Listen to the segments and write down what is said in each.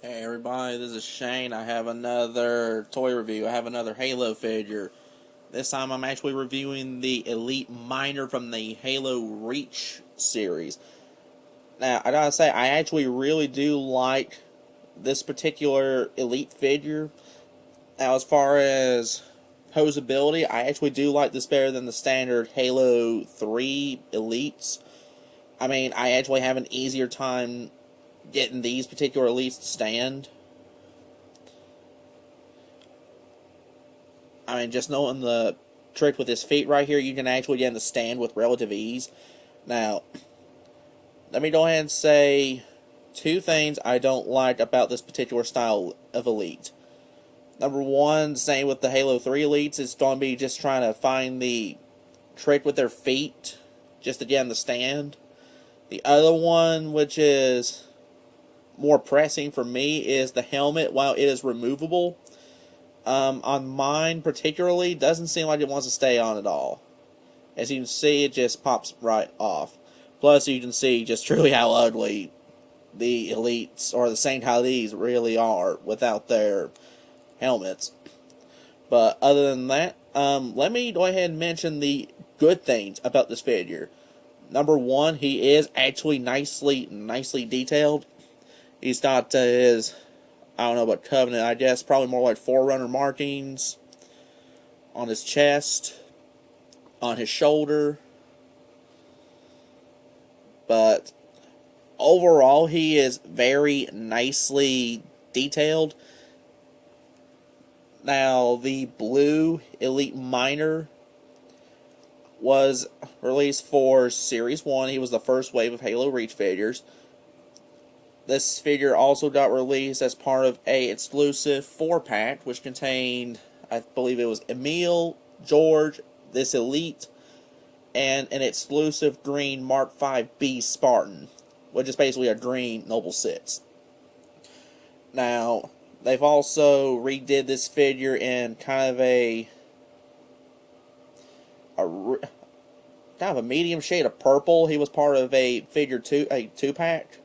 Hey everybody, this is Shane. I have another toy review. I have another Halo figure. This time I'm actually reviewing the Elite Miner from the Halo Reach series. Now, I gotta say, I actually really do like this particular Elite figure. Now, as far as posability, I actually do like this better than the standard Halo 3 Elites. I mean, I actually have an easier time getting these particular elites to stand. I mean, just knowing the trick with his feet right here, you can actually get him to stand with relative ease. Now, let me go ahead and say two things I don't like about this particular style of elite. Number one, same with the Halo 3 elites, it's going to be just trying to find the trick with their feet just to get them to stand. The other one, which is more pressing for me, is the helmet. While it is removable, on mine particularly, doesn't seem like it wants to stay on at all. As you can see, it just pops right off. Plus, you can see just truly how ugly the elites, or the same how these really are without their helmets. But other than that, let me go ahead and mention the good things about this figure. Number one, he is actually nicely detailed. He's got his, I don't know what Covenant, I guess, probably more like Forerunner markings on his chest, on his shoulder. But overall, he is very nicely detailed. Now, the blue Elite Miner was released for Series 1. He was the first wave of Halo Reach figures. This figure also got released as part of a exclusive 4-pack, which contained, I believe it was Emil, George, this Elite, and an exclusive green Mark 5B Spartan, which is basically a green Noble 6. Now, they've also redid this figure in kind of a medium shade of purple. He was part of a figure 2-pack.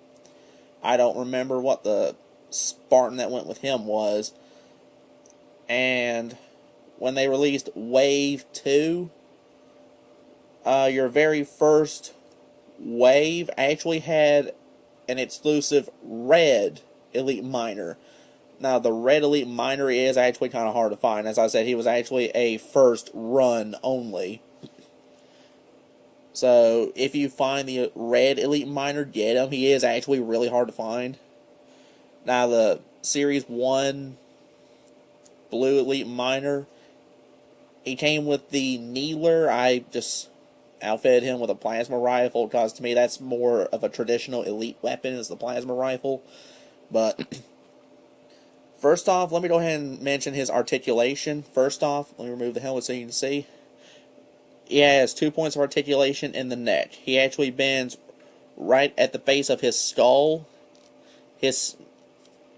I don't remember what the Spartan that went with him was. And when they released Wave 2, your very first wave actually had an exclusive red Elite Miner. Now, the red Elite Miner is actually kind of hard to find. As I said, he was actually a first run only. So, if you find the red Elite Miner, get him. He is actually really hard to find. Now, the Series 1 blue Elite Miner, he came with the Kneeler. I just outfitted him with a plasma rifle, because to me that's more of a traditional elite weapon, is the plasma rifle. But first off, let me go ahead and mention his articulation. First off, let me remove the helmet so you can see. He has 2 points of articulation in the neck. He actually bends right at the base of his skull. His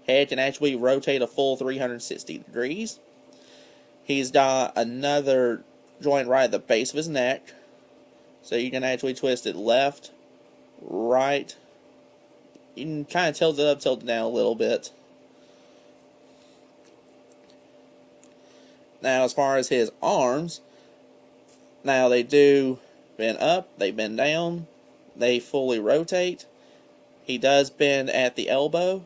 head can actually rotate a full 360 degrees. He's got another joint right at the base of his neck, so you can actually twist it left, right. You can kind of tilt it up, tilt it down a little bit. Now, as far as his arms, now they do bend up, they bend down, they fully rotate. He does bend at the elbow.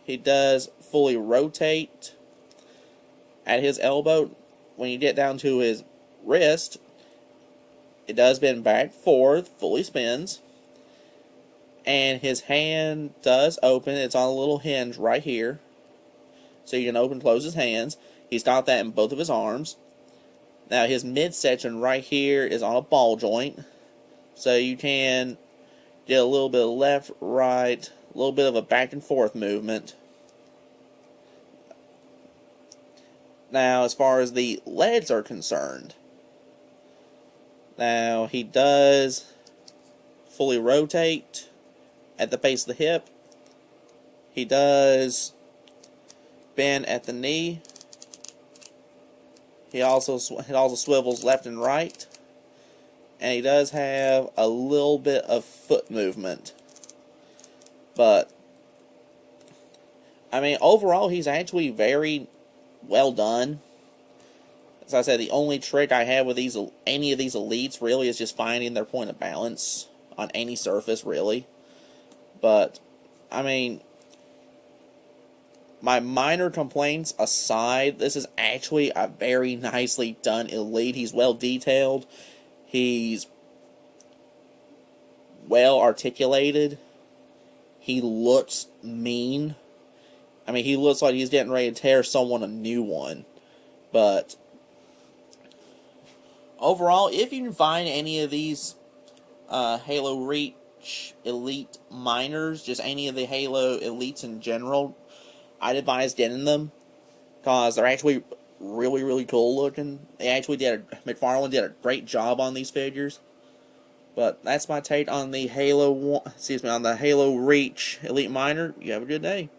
He does fully rotate at his elbow. When you get down to his wrist, it does bend back, forward, fully spins. And his hand does open. It's on a little hinge right here, so you can open and close his hands. He's got that in both of his arms. Now, his midsection right here is on a ball joint, so you can get a little bit of left, right, a little bit of a back and forth movement. Now, as far as the legs are concerned, now he does fully rotate at the base of the hip. He does bend at the knee. It also swivels left and right. And he does have a little bit of foot movement. But I mean, overall, he's actually very well done. As I said, the only trick I have with any of these elites really is just finding their point of balance on any surface, really. But, I mean, my minor complaints aside, this is actually a very nicely done elite. He's well detailed. He's well articulated. He looks mean. I mean, he looks like he's getting ready to tear someone a new one. But overall, if you can find any of these Halo Reach Elite miners, just any of the Halo Elites in general, I'd advise getting them, because they're actually really, really cool looking. McFarlane did a great job on these figures. But that's my take on the on the Halo Reach Elite Miner. You have a good day.